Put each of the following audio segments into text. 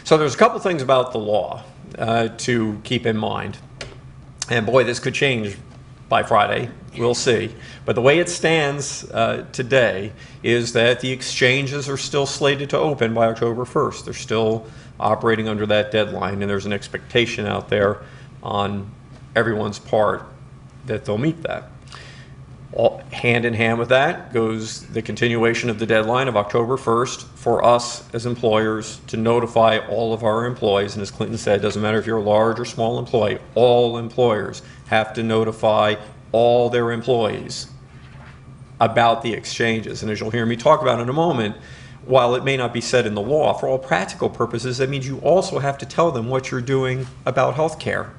So there's a couple things about the law to keep in mind. And boy, this could change by Friday. We'll see. But the way it stands today is that the exchanges are still slated to open by October 1st. They're still operating under that deadline, and there's an expectation out there on everyone's part that they'll meet that. Hand in hand with that goes the continuation of the deadline of October 1st for us as employers to notify all of our employees. And as Clinton said, it doesn't matter if you're a large or small employee, all employers have to notify all their employees about the exchanges. And as you'll hear me talk about in a moment, while it may not be said in the law, for all practical purposes, that means you also have to tell them what you're doing about health care.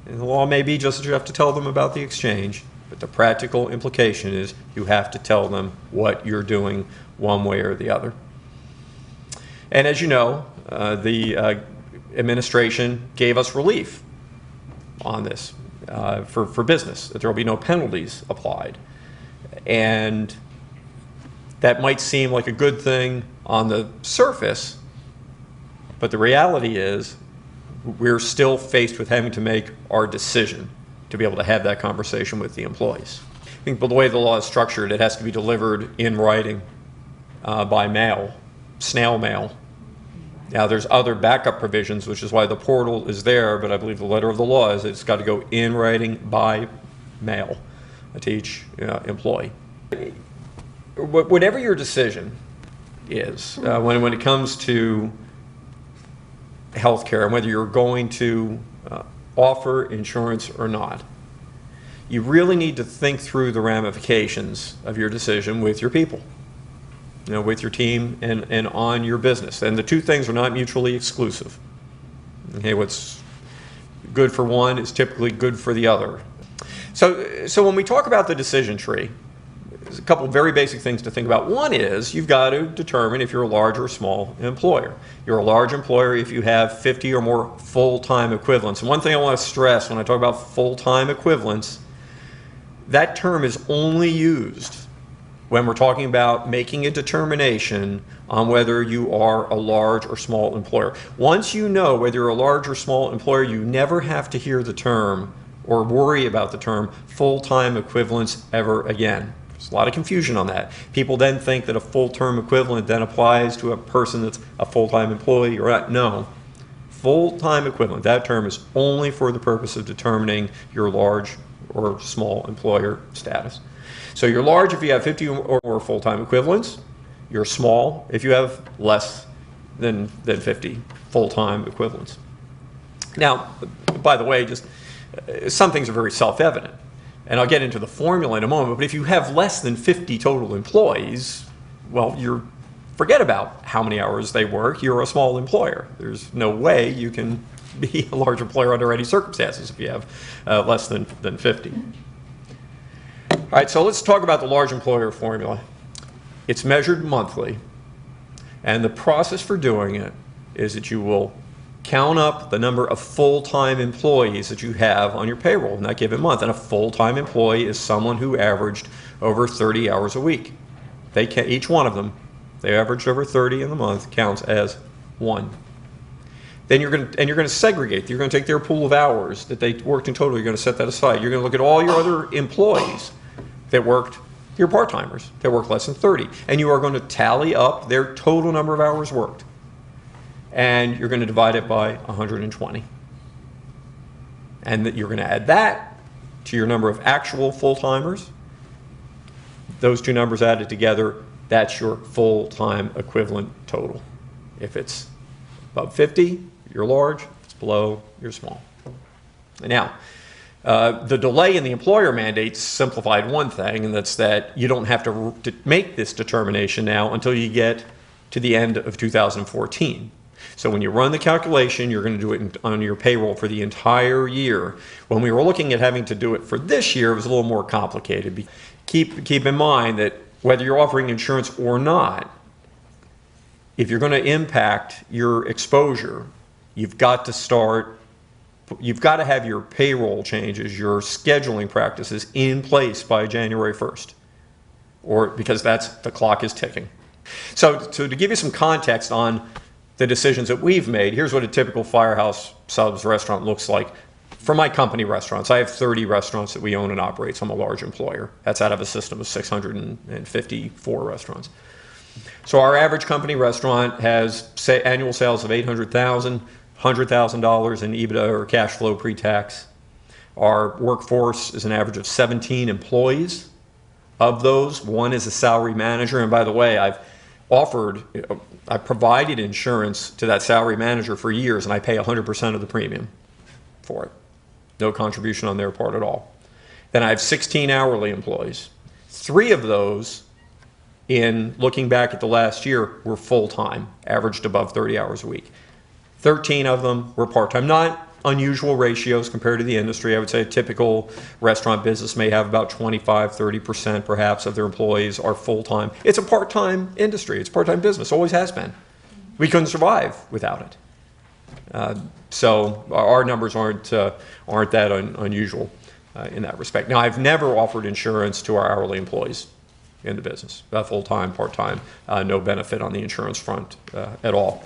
And the law may be just that you have to tell them about the exchange, but the practical implication is you have to tell them what you're doing one way or the other. And as you know, the administration gave us relief on this for business, that there will be no penalties applied. And that might seem like a good thing on the surface, but the reality is we're still faced with having to make our decision to be able to have that conversation with the employees. I think by the way the law is structured, it has to be delivered in writing by mail, snail mail. Now there's other backup provisions, which is why the portal is there, but I believe the letter of the law is it's got to go in writing by mail to each employee. Whatever your decision is, when it comes to healthcare and whether you're going to offer insurance or not, you really need to think through the ramifications of your decision with your people, with your team and on your business. And the two things are not mutually exclusive. Okay, what's good for one is typically good for the other. So when we talk about the decision tree, there's a couple of very basic things to think about. One is you've got to determine if you're a large or small employer. You're a large employer if you have 50 or more full-time equivalents. And one thing I want to stress when I talk about full-time equivalents, that term is only used when we're talking about making a determination on whether you are a large or small employer. Once you know whether you're a large or small employer, you never have to hear the term or worry about the term full-time equivalents ever again. There's a lot of confusion on that. People then think that a full-term equivalent then applies to a person that's a full-time employee or not. No. Full-time equivalent, that term is only for the purpose of determining your large or small employer status. So you're large if you have 50 or more full-time equivalents. You're small if you have less than 50 full-time equivalents. Now, by the way, just some things are very self-evident. And I'll get into the formula in a moment, but if you have less than 50 total employees, well, forget about how many hours they work. You're a small employer. There's no way you can be a large employer under any circumstances if you have less than 50. All right, so let's talk about the large employer formula. It's measured monthly, and the process for doing it is that you will count up the number of full-time employees that you have on your payroll in that given month. And a full-time employee is someone who averaged over 30 hours a week. Each one of them, they averaged over 30 in the month, counts as one. Then you're going to segregate. You're going to take their pool of hours that they worked in total. You're going to set that aside. You're going to look at all your other employees that worked, your part-timers that worked less than 30. And you are going to tally up their total number of hours worked. And you're going to divide it by 120. And you're going to add that to your number of actual full-timers. Those two numbers added together, that's your full-time equivalent total. If it's above 50, you're large. If it's below, you're small. Now, the delay in the employer mandates simplified one thing, and that's that you don't have to make this determination now until you get to the end of 2014. So when you run the calculation, you're going to do it on your payroll for the entire year. When we were looking at having to do it for this year, it was a little more complicated. Keep in mind that whether you're offering insurance or not, if you're going to impact your exposure, you've got to have your payroll changes, your scheduling practices in place by January 1st, because the clock is ticking. So to give you some context on the decisions that we've made. Here's what a typical Firehouse Subs restaurant looks like. For my company restaurants, I have 30 restaurants that we own and operate, so I'm a large employer. That's out of a system of 654 restaurants. So our average company restaurant has annual sales of $800,000, $100,000 in EBITDA or cash flow pre-tax. Our workforce is an average of 17 employees. Of those, one is a salary manager. And by the way, I've provided insurance to that salary manager for years, and I pay 100% of the premium for it. No contribution on their part at all. Then I have 16 hourly employees. 3 of those, in looking back at the last year, were full-time, averaged above 30 hours a week. 13 of them were part-time. Not unusual ratios compared to the industry. I would say a typical restaurant business may have about 25, 30% perhaps of their employees are full-time. It's a part-time industry. It's a part-time business. Always has been. We couldn't survive without it. So our numbers aren't that unusual in that respect. Now, I've never offered insurance to our hourly employees in the business, full-time, part-time, no benefit on the insurance front at all.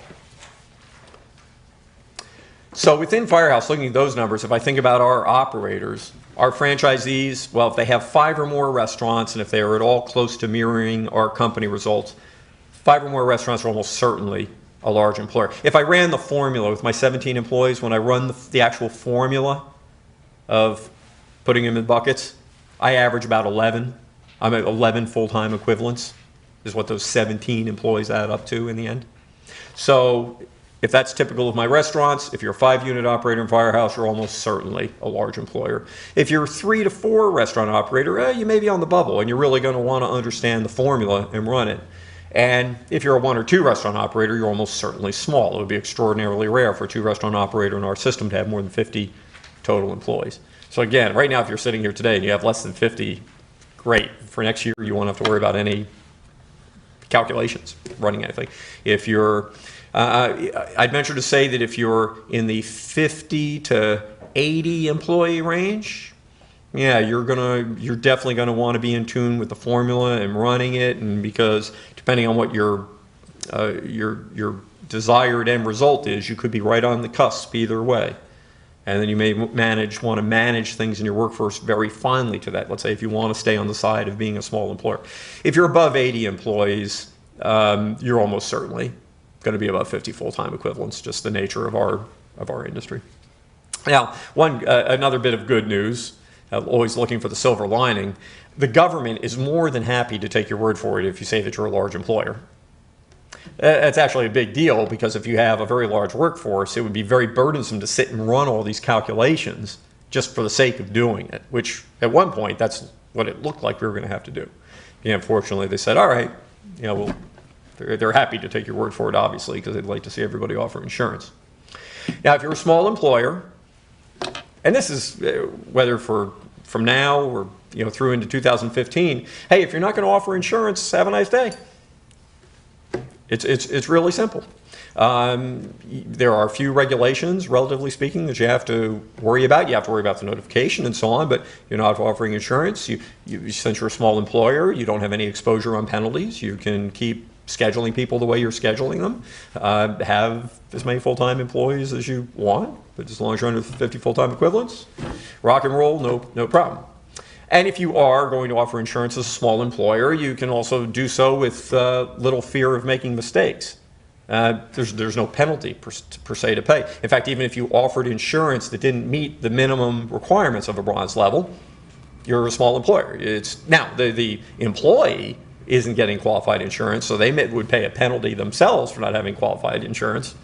So within Firehouse, looking at those numbers, if I think about our operators, our franchisees, well, if they have 5 or more restaurants and if they are at all close to mirroring our company results, 5 or more restaurants are almost certainly a large employer. If I ran the formula with my 17 employees, when I run the actual formula of putting them in buckets, I average about 11. I'm at 11 full-time equivalents is what those 17 employees add up to in the end. So if that's typical of my restaurants, if you're a 5-unit operator in Firehouse, you're almost certainly a large employer. If you're a 3 to 4 restaurant operator, you may be on the bubble and you're really going to want to understand the formula and run it. And if you're a 1 or 2 restaurant operator, you're almost certainly small. It would be extraordinarily rare for a 2 restaurant operator in our system to have more than 50 total employees. So again, right now, if you're sitting here today and you have less than 50, great. For next year, you won't have to worry about any calculations, running anything. If you're I'd venture to say that if you're in the 50 to 80 employee range, yeah, you're definitely gonna want to be in tune with the formula and running it, and because depending on what your desired end result is, you could be right on the cusp either way. And then you may want to manage things in your workforce very finely to that. Let's say if you want to stay on the side of being a small employer. If you're above 80 employees, you're almost certainly going to be about 50 full-time equivalents, just the nature of our industry. Now, another bit of good news, always looking for the silver lining, the government is more than happy to take your word for it if you say that you're a large employer. That's actually a big deal, because if you have a very large workforce, it would be very burdensome to sit and run all these calculations just for the sake of doing it, which at one point that's what it looked like we were going to have to do. Unfortunately, they said, all right, they're happy to take your word for it, obviously, because they'd like to see everybody offer insurance. Now, if you're a small employer, and this is whether from now or through into 2015, hey, if you're not going to offer insurance, have a nice day. It's really simple. There are a few regulations, relatively speaking, that you have to worry about. You have to worry about the notification and so on, but you're not offering insurance. Since you're a small employer, you don't have any exposure on penalties. You can keep scheduling people the way you're scheduling them. Have as many full-time employees as you want, but as long as you're under 50 full-time equivalents, rock and roll, no problem. And if you are going to offer insurance as a small employer, you can also do so with little fear of making mistakes. There's no penalty per se to pay. In fact, even if you offered insurance that didn't meet the minimum requirements of a bronze level, you're a small employer. Now, the employee isn't getting qualified insurance, so they would pay a penalty themselves for not having qualified insurance,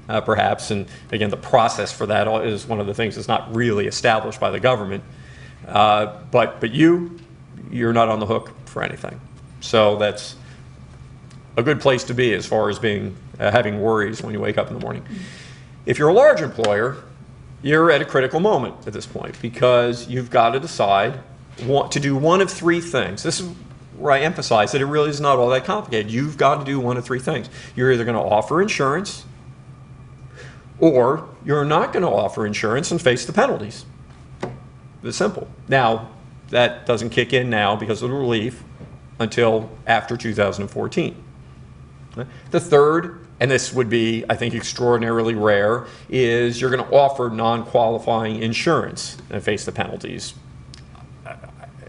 perhaps. And again, the process for that is one of the things that's not really established by the government. But you're not on the hook for anything. So that's a good place to be as far as having worries when you wake up in the morning. If you're a large employer, you're at a critical moment at this point, because you've got to decide to do one of 3 things. This is where I emphasize that it really is not all that complicated. You've got to do one of 3 things. You're either going to offer insurance, or you're not going to offer insurance and face the penalties. It's simple. Now, that doesn't kick in now because of the relief until after 2014. The third, and this would be, I think, extraordinarily rare, is you're going to offer non-qualifying insurance and face the penalties.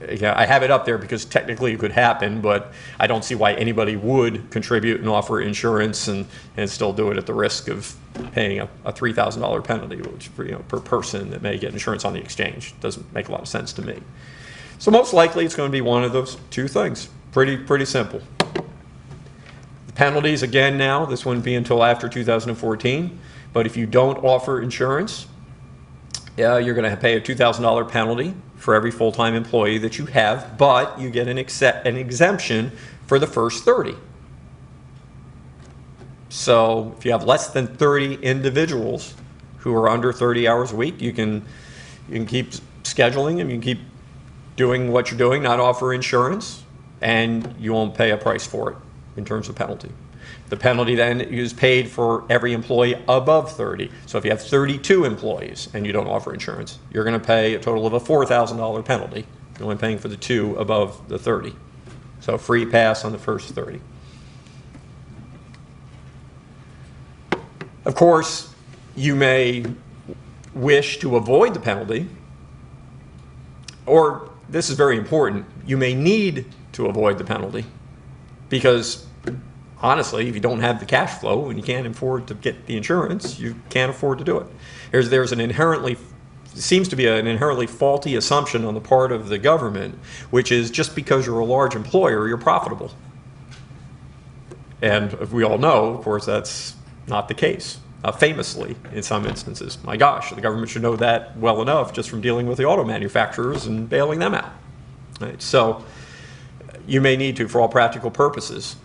I have it up there because technically it could happen, but I don't see why anybody would contribute and offer insurance and still do it at the risk of paying a $3,000 penalty, which per person that may get insurance on the exchange. Doesn't make a lot of sense to me. So most likely it's going to be one of those two things. Pretty simple. The penalties, again now, this wouldn't be until after 2014, but if you don't offer insurance, you're going to pay a $2,000 penalty for every full-time employee that you have, but you get an exemption for the first 30. So if you have less than 30 individuals who are under 30 hours a week, you can keep scheduling them, you can keep doing what you're doing, not offer insurance, and you won't pay a price for it in terms of penalty. The penalty then is paid for every employee above 30. So if you have 32 employees and you don't offer insurance, you're going to pay a total of a $4,000 penalty. You're only paying for the two above the 30. So free pass on the first 30. Of course, you may wish to avoid the penalty, or this is very important, you may need to avoid the penalty because honestly, if you don't have the cash flow and you can't afford to get the insurance, you can't afford to do it. There's an seems to be an inherently faulty assumption on the part of the government, which is just because you're a large employer, you're profitable. And we all know, of course, that's not the case. Famously, in some instances. My gosh, the government should know that well enough just from dealing with the auto manufacturers and bailing them out. Right? So you may need to, for all practical purposes,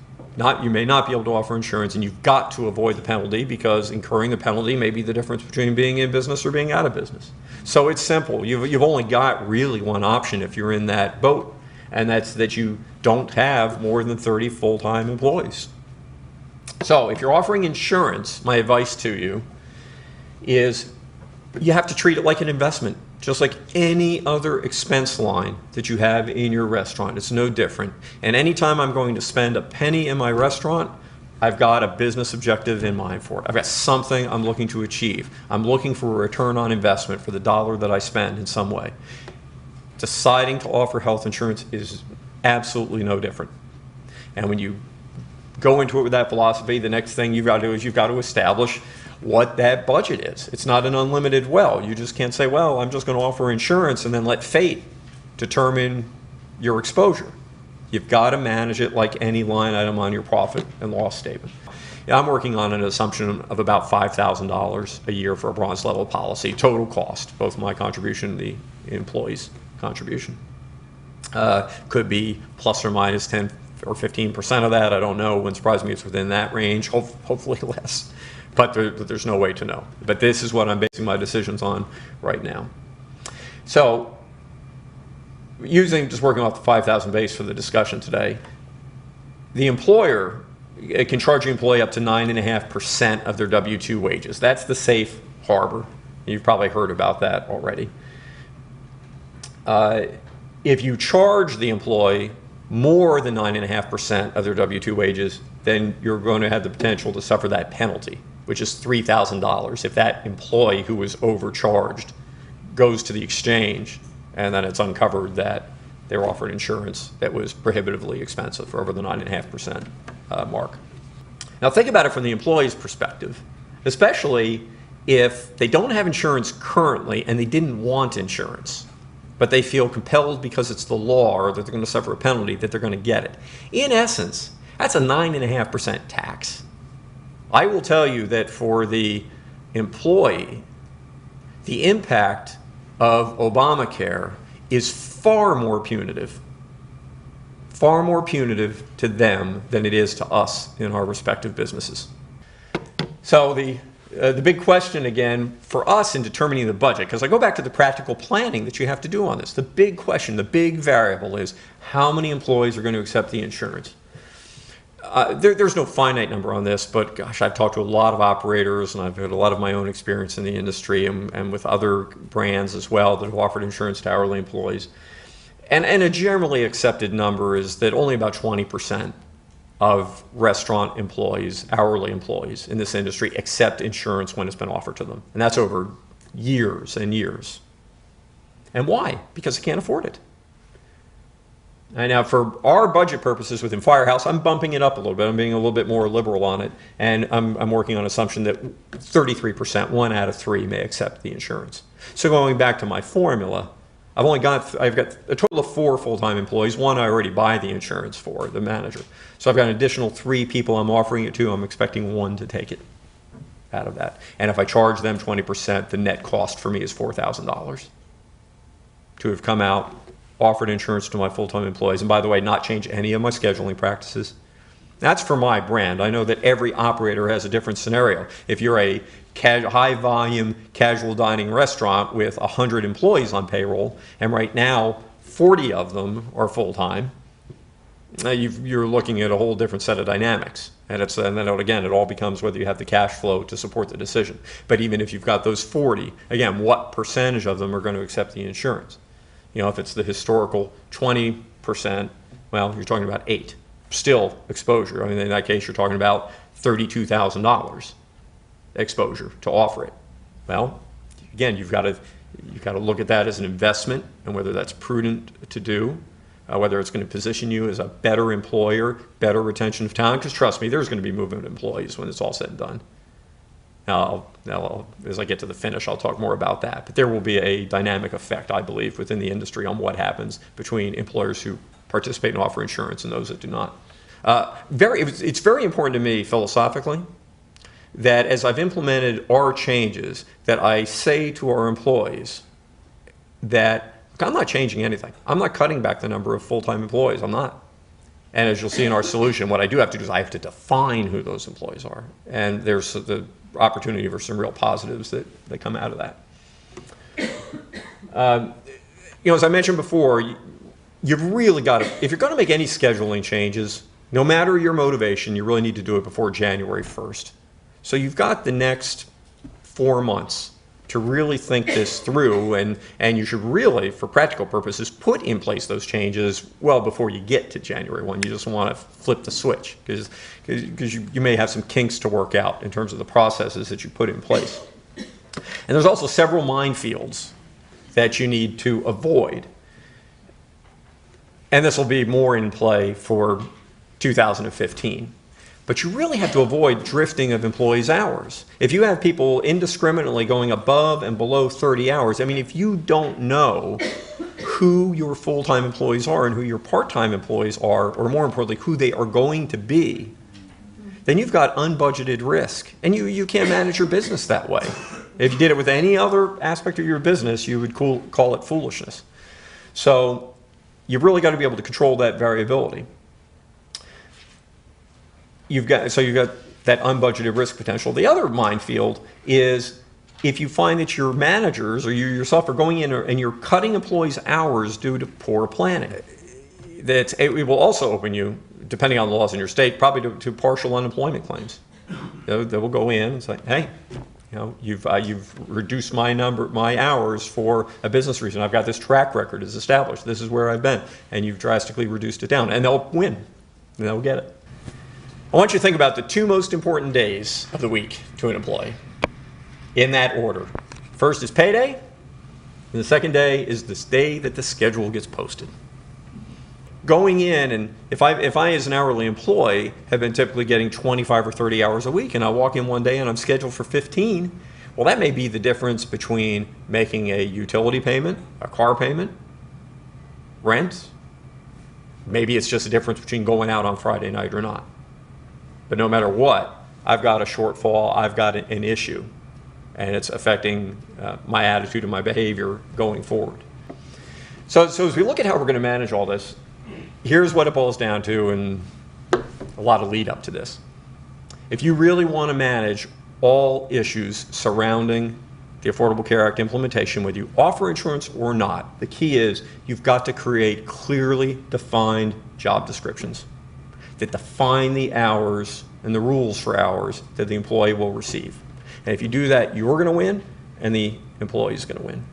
you may not be able to offer insurance, and you've got to avoid the penalty because incurring the penalty may be the difference between being in business or being out of business. So it's simple. You've only got really one option if you're in that boat, and that's that you don't have more than 30 full-time employees. So if you're offering insurance, my advice to you is you have to treat it like an investment, just like any other expense line that you have in your restaurant. It's no different. And anytime I'm going to spend a penny in my restaurant, I've got a business objective in mind for it. I've got something I'm looking to achieve. I'm looking for a return on investment for the dollar that I spend in some way. Deciding to offer health insurance is absolutely no different. And when you go into it with that philosophy, the next thing you've got to do is you've got to establish what that budget is. It's not an unlimited well. You just can't say, well, I'm just going to offer insurance and then let fate determine your exposure. You've got to manage it like any line item on your profit and loss statement. I'm working on an assumption of about $5,000 a year for a bronze level policy, total cost, both my contribution and the employee's contribution. Could be plus or minus 10 or 15% of that. I don't know. Wouldn't surprise me if it's within that range, hopefully less. But there's no way to know. But this is what I'm basing my decisions on right now. So just working off the 5,000 base for the discussion today, the employer can charge the employee up to 9.5% of their W-2 wages. That's the safe harbor. You've probably heard about that already. If you charge the employee more than 9.5% of their W-2 wages, then you're going to have the potential to suffer that penalty, which is $3,000 if that employee who was overcharged goes to the exchange and then it's uncovered that they were offered insurance that was prohibitively expensive for over the 9.5% mark. Now think about it from the employee's perspective, especially if they don't have insurance currently and they didn't want insurance, but they feel compelled because it's the law or that they're going to suffer a penalty that they're going to get it. In essence, that's a 9.5% tax. I will tell you that for the employee, the impact of Obamacare is far more punitive to them than it is to us in our respective businesses. So the big question again for us in determining the budget, because I go back to the practical planning that you have to do on this, the big question, the big variable is how many employees are going to accept the insurance. There's no finite number on this, but gosh, I've talked to a lot of operators and I've had a lot of my own experience in the industry and with other brands as well that have offered insurance to hourly employees. And a generally accepted number is that only about 20% of restaurant employees, hourly employees in this industry accept insurance when it's been offered to them. And that's over years and years. And why? Because they can't afford it. And now for our budget purposes within Firehouse, I'm bumping it up a little bit. I'm being a little bit more liberal on it. And I'm working on an assumption that 33%, 1 out of 3, may accept the insurance. So going back to my formula, I've got a total of 4 full-time employees. 1 I already buy the insurance for, the manager. So I've got an additional 3 people I'm offering it to. I'm expecting 1 to take it out of that. And if I charge them 20%, the net cost for me is $4,000 to have come out, offered insurance to my full-time employees, and by the way, not change any of my scheduling practices. That's for my brand. I know that every operator has a different scenario. If you're a high-volume, casual dining restaurant with 100 employees on payroll, and right now 40 of them are full-time, you're looking at a whole different set of dynamics. And then again, it all becomes whether you have the cash flow to support the decision. But even if you've got those 40, again, what percentage of them are going to accept the insurance? You know, if it's the historical 20%, well, you're talking about 8. Still exposure. I mean, in that case, you're talking about $32,000 exposure to offer it. Well, again, you've got to look at that as an investment and whether that's prudent to do, whether it's going to position you as a better employer, better retention of talent. Because trust me, there's going to be movement of employees when it's all said and done. Now, as I get to the finish, I'll talk more about that. But there will be a dynamic effect, I believe, within the industry on what happens between employers who participate and offer insurance and those that do not. It's very important to me philosophically that as I've implemented our changes, that I say to our employees that I'm not changing anything. I'm not cutting back the number of full-time employees. I'm not. And as you'll see in our solution, what I do have to do is I have to define who those employees are. And there's the opportunity for some real positives that come out of that. As I mentioned before, you've really got to, if you're going to make any scheduling changes, no matter your motivation, you really need to do it before January 1st. So you've got the next 4 months to really think this through, and you should really, for practical purposes, put in place those changes well before you get to January 1. You just want to flip the switch because you may have some kinks to work out in terms of the processes that you put in place. And there's also several minefields that you need to avoid. And this will be more in play for 2015. But you really have to avoid drifting of employees' hours. If you have people indiscriminately going above and below 30 hours, I mean, if you don't know who your full-time employees are and who your part-time employees are, or more importantly, who they are going to be, then you've got unbudgeted risk. And you can't manage your business that way. If you did it with any other aspect of your business, you would call it foolishness. So you've really got to be able to control that variability. You've got that unbudgeted risk potential. The other minefield is if you find that your managers or you yourself are going in and you're cutting employees' hours due to poor planning. It will also open you, depending on the laws in your state, probably to partial unemployment claims. They will go in and say, hey, you've reduced my hours for a business reason. I've got this track record is established. This is where I've been, and you've drastically reduced it down, and they'll win, and they'll get it. I want you to think about the 2 most important days of the week to an employee in that order. First is payday, and the second day is this day that the schedule gets posted. Going in, and if I as an hourly employee have been typically getting 25 or 30 hours a week, and I walk in one day and I'm scheduled for 15, well, that may be the difference between making a utility payment, a car payment, rent. Maybe it's just a difference between going out on Friday night or not. But no matter what, I've got a shortfall, I've got an issue, and it's affecting my attitude and my behavior going forward. So as we look at how we're going to manage all this, here's what it boils down to, and a lot of lead up to this. If you really want to manage all issues surrounding the Affordable Care Act implementation, whether you offer insurance or not, the key is you've got to create clearly defined job descriptions that define the hours and the rules for hours that the employee will receive. And if you do that, you're going to win, and the employee is going to win.